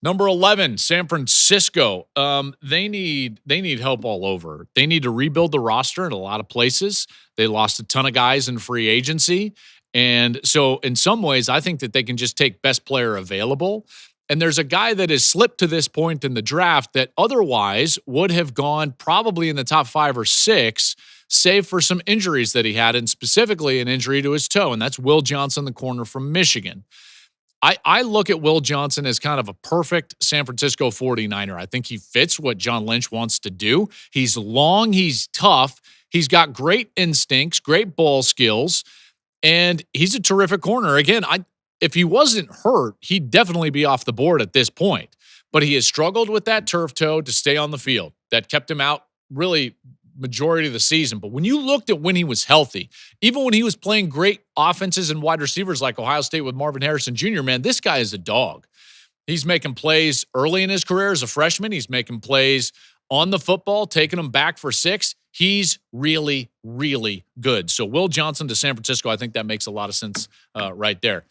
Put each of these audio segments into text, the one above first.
Number 11, San Francisco. They need help all over. They need to rebuild the roster in a lot of places. They lost a ton of guys in free agency. And so in some ways, I think that they can just take best player available. And there's a guy that has slipped to this point in the draft that otherwise would have gone probably in the top 5 or 6, save for some injuries that he had, and specifically an injury to his toe. And that's Will Johnson, the corner from Michigan. I look at Will Johnson as kind of a perfect San Francisco 49er. I think he fits what John Lynch wants to do. He's long, he's tough, he's got great instincts, great ball skills, and he's a terrific corner. Again, if he wasn't hurt, he'd definitely be off the board at this point. But he has struggled with that turf toe to stay on the field. That kept him out really majority of the season. But when you looked at when he was healthy, even when he was playing great offenses and wide receivers like Ohio State with Marvin Harrison Jr., man, this guy is a dog. He's making plays early in his career as a freshman. He's making plays on the football, taking them back for 6. He's really, really good. So Will Johnson to San Francisco, I think that makes a lot of sense right there.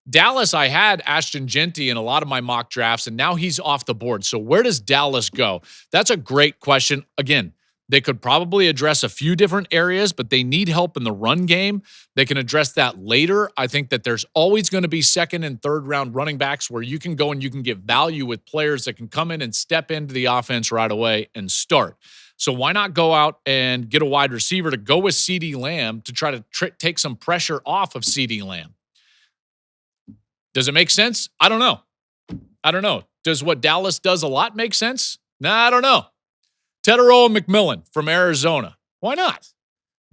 Dallas, I had Ashton Genty in a lot of my mock drafts, and now he's off the board. So where does Dallas go? That's a great question. Again, they could probably address a few different areas, but they need help in the run game. They can address that later. I think that there's always going to be second and third round running backs where you can go and you can give value with players that can come in and step into the offense right away and start. So why not go out and get a wide receiver to go with CeeDee Lamb to try to take some pressure off of CeeDee Lamb? Does it make sense? I don't know. Does what Dallas does a lot make sense? Nah, I don't know. TeAndre McMillan from Arizona. Why not?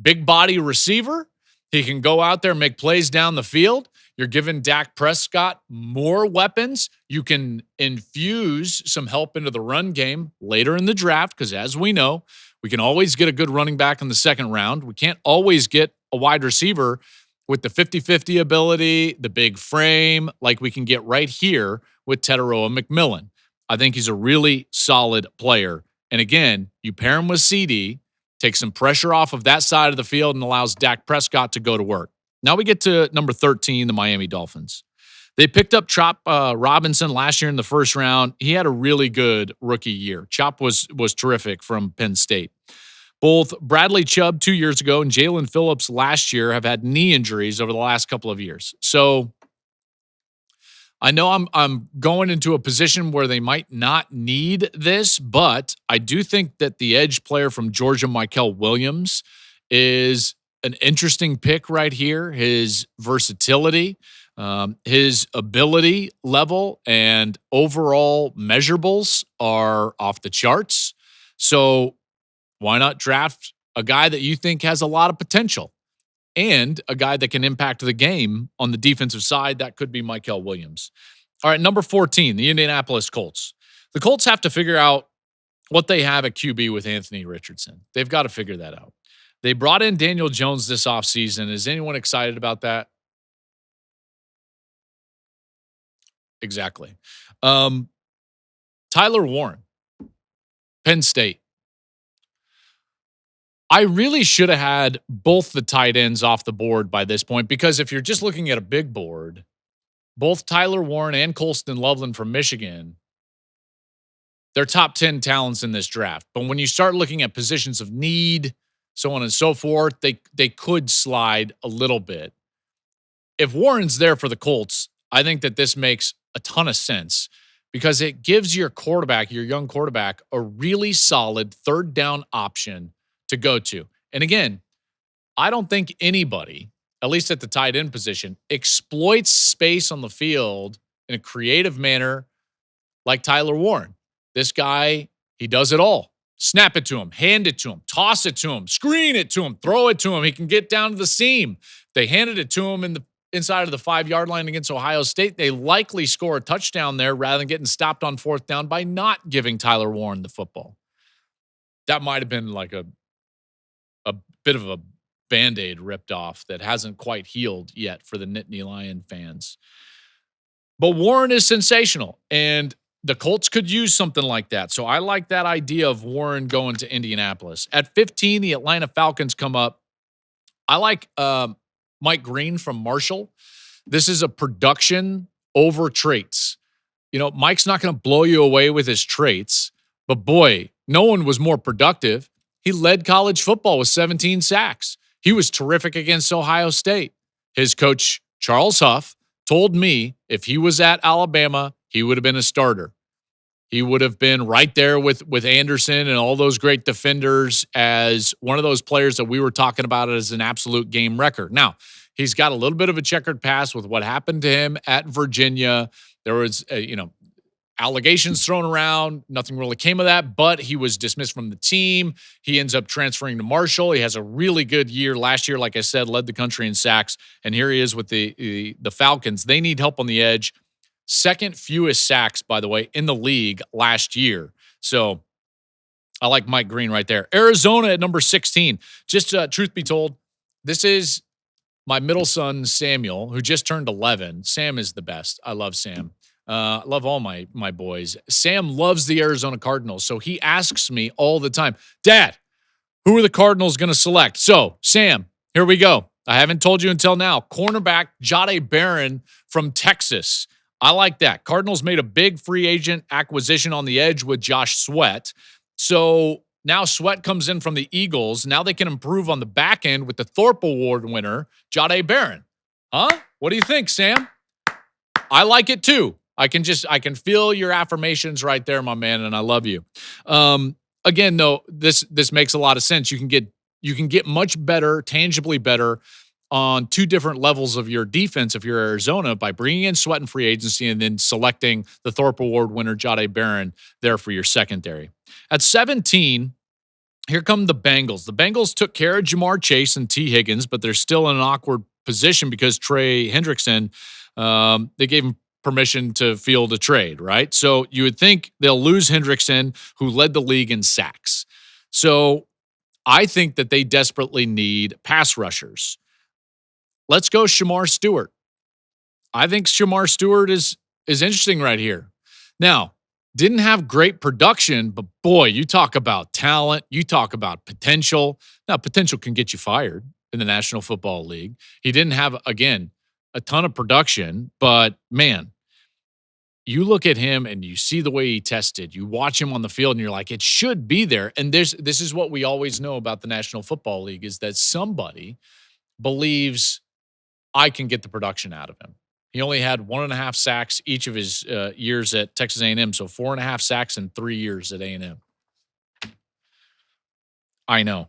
Big body receiver. He can go out there and make plays down the field. You're giving Dak Prescott more weapons. You can infuse some help into the run game later in the draft because, as we know, we can always get a good running back in the second round. We can't always get a wide receiver with the 50-50 ability, the big frame, like we can get right here with TeAndre McMillan. I think he's a really solid player. And again, you pair him with CD, take some pressure off of that side of the field, and allows Dak Prescott to go to work. Now we get to number 13, the Miami Dolphins. They picked up Chop Robinson last year in the first round. He had a really good rookie year. Chop was terrific from Penn State. Both Bradley Chubb 2 years ago and Jalen Phillips last year have had knee injuries over the last couple of years. So I know I'm going into a position where they might not need this, but I do think that the edge player from Georgia, Michael Williams, is an interesting pick right here. His versatility, his ability level, and overall measurables are off the charts. So why not draft a guy that you think has a lot of potential? And a guy that can impact the game on the defensive side, that could be Michael Williams. All right, number 14, the Indianapolis Colts. The Colts have to figure out what they have at QB with Anthony Richardson. They've got to figure that out. They brought in Daniel Jones this offseason. Is anyone excited about that? Exactly. Tyler Warren, Penn State. I really should have had both the tight ends off the board by this point because if you're just looking at a big board, both Tyler Warren and Colston Loveland from Michigan, they're top 10 talents in this draft. But when you start looking at positions of need, so on and so forth, they could slide a little bit. If Warren's there for the Colts, I think that this makes a ton of sense because it gives your quarterback, your young quarterback, a really solid third down option to go to. And again, I don't think anybody, at least at the tight end position, exploits space on the field in a creative manner like Tyler Warren. This guy, he does it all. Snap it to him, hand it to him, toss it to him, screen it to him, throw it to him. He can get down to the seam. They handed it to him in the inside of the 5-yard line against Ohio State. They likely score a touchdown there rather than getting stopped on fourth down by not giving Tyler Warren the football. That might have been like a bit of a Band-Aid ripped off that hasn't quite healed yet for the Nittany Lion fans. But Warren is sensational, and the Colts could use something like that. So I like that idea of Warren going to Indianapolis. At 15, the Atlanta Falcons come up. I like Mike Green from Marshall. This is a production over traits. Mike's not going to blow you away with his traits, but boy, no one was more productive. He led college football with 17 sacks. He was terrific against Ohio State. His coach, Charles Huff, told me if he was at Alabama, he would have been a starter. He would have been right there with Anderson and all those great defenders as one of those players that we were talking about as an absolute game wrecker. Now, he's got a little bit of a checkered past with what happened to him at Virginia. There was, allegations thrown around. Nothing really came of that, but he was dismissed from the team. He ends up transferring to Marshall. He has a really good year. Last year, like I said, led the country in sacks, and here he is with the Falcons. They need help on the edge. Second fewest sacks, by the way, in the league last year. So I like Mike Green right there. Arizona at number 16. Just truth be told, this is my middle son, Samuel, who just turned 11. Sam is the best. I love Sam. I love all my boys. Sam loves the Arizona Cardinals, so he asks me all the time, Dad, who are the Cardinals going to select? So, Sam, here we go. I haven't told you until now. Cornerback Jahdae Barron from Texas. I like that. Cardinals made a big free agent acquisition on the edge with Josh Sweat. So now Sweat comes in from the Eagles. Now they can improve on the back end with the Thorpe Award winner, Jahdae Barron. Huh? What do you think, Sam? I like it too. I can feel your affirmations right there, my man, and I love you. Again, though, this makes a lot of sense. You can get much better, tangibly better on two different levels of your defense if you're Arizona by bringing in Sweat in free agency and then selecting the Thorpe Award winner, Jahdae Barron, there for your secondary. At 17, here come the Bengals. The Bengals took care of Jamar Chase and T. Higgins, but they're still in an awkward position because Trey Hendrickson, they gave him permission to field a trade, right? So you would think they'll lose Hendrickson, who led the league in sacks. So I think that they desperately need pass rushers. Let's go Shamar Stewart. I think Shamar Stewart is interesting right here. Now, didn't have great production, but boy, you talk about talent, you talk about potential. Now, potential can get you fired in the National Football League. He didn't have, again, a ton of production, but man, you look at him and you see the way he tested. You watch him on the field and you're like, it should be there. And this is what we always know about the National Football League is that somebody believes I can get the production out of him. He only had 1.5 sacks each of his years at Texas A&M, so 4.5 sacks in 3 years at A&M. I know.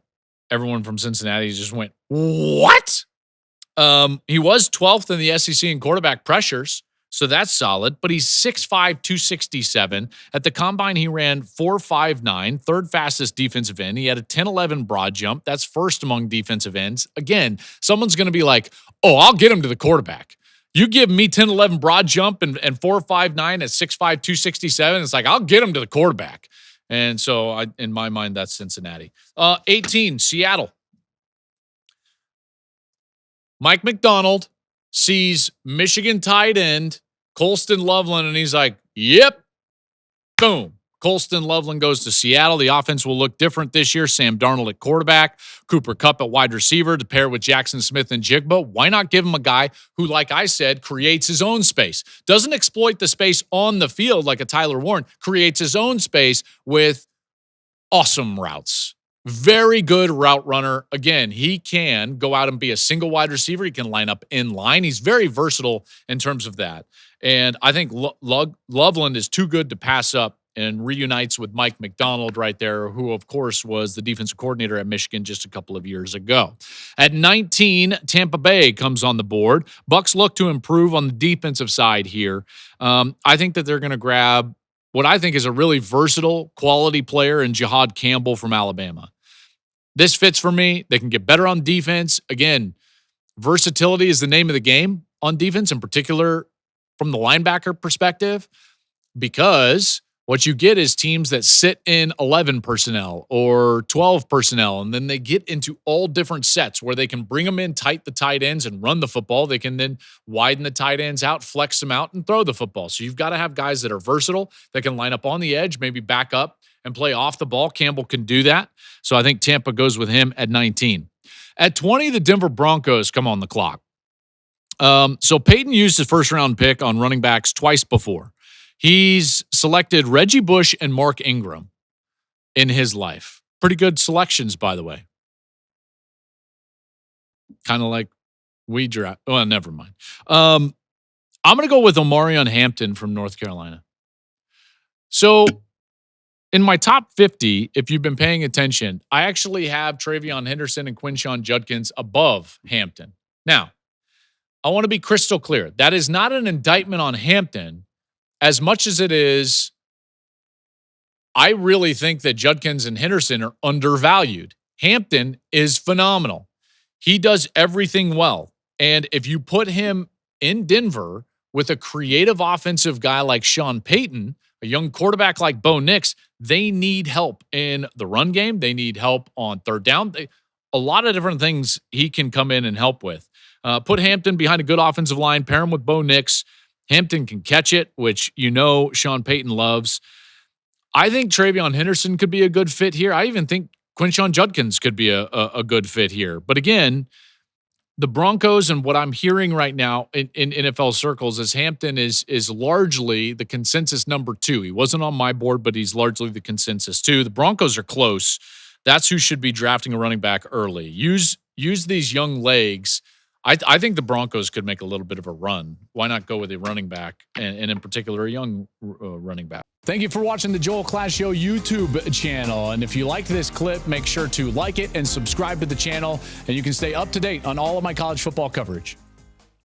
Everyone from Cincinnati just went, what? He was 12th in the SEC in quarterback pressures, so that's solid, but he's 6'5", 267. At the combine, he ran 4.59, third fastest defensive end. He had a 10.11 broad jump. That's first among defensive ends. Again, someone's going to be like, oh, I'll get him to the quarterback. You give me 10.11 broad jump and 4.59 at 6'5", 267. It's like, I'll get him to the quarterback. And so, in my mind, that's Cincinnati. 18, Seattle. Mike McDonald sees Michigan tight end Colston Loveland, and he's like, yep, boom. Colston Loveland goes to Seattle. The offense will look different this year. Sam Darnold at quarterback, Cooper Kupp at wide receiver to pair with Jackson Smith and Jigba. Why not give him a guy who, like I said, creates his own space? Doesn't exploit the space on the field like a Tyler Warren, creates his own space with awesome routes. Very good route runner. Again, he can go out and be a single wide receiver. He can line up in line. He's very versatile in terms of that. And I think Loveland is too good to pass up and reunites with Mike McDonald right there, who, of course, was the defensive coordinator at Michigan just a couple of years ago. At 19, Tampa Bay comes on the board. Bucs look to improve on the defensive side here. I think that they're going to grab what I think is a really versatile, quality player in Jihad Campbell from Alabama. This fits for me. They can get better on defense. Again, versatility is the name of the game on defense, in particular from the linebacker perspective, because what you get is teams that sit in 11 personnel or 12 personnel, and then they get into all different sets where they can bring them in tight, the tight ends, and run the football. They can then widen the tight ends out, flex them out, and throw the football. So you've got to have guys that are versatile, that can line up on the edge, maybe back up and play off the ball. Campbell can do that. So I think Tampa goes with him at 19. At 20, the Denver Broncos come on the clock. So Peyton used his first-round pick on running backs twice before. He's selected Reggie Bush and Mark Ingram in his life. Pretty good selections, by the way. Kind of like we draft. Well, never mind. I'm going to go with Omarion Hampton from North Carolina. So in my top 50, if you've been paying attention, I actually have Travion Henderson and Quinshon Judkins above Hampton. Now, I want to be crystal clear. That is not an indictment on Hampton as much as it is, I really think that Judkins and Henderson are undervalued. Hampton is phenomenal. He does everything well. And if you put him in Denver with a creative offensive guy like Sean Payton, a young quarterback like Bo Nix, they need help in the run game. They need help on third down. A lot of different things he can come in and help with. Put Hampton behind a good offensive line, pair him with Bo Nix. Hampton can catch it, which Sean Payton loves. I think Travion Henderson could be a good fit here. I even think Quinshon Judkins could be a good fit here. But again, the Broncos and what I'm hearing right now in NFL circles is Hampton is largely the consensus number 2. He wasn't on my board, but he's largely the consensus 2. The Broncos are close. That's who should be drafting a running back early. Use these young legs. I think the Broncos could make a little bit of a run. Why not go with a running back, and in particular, a young running back? Thank you for watching the Joel Klatt Show YouTube channel. And if you liked this clip, make sure to like it and subscribe to the channel, and you can stay up to date on all of my college football coverage.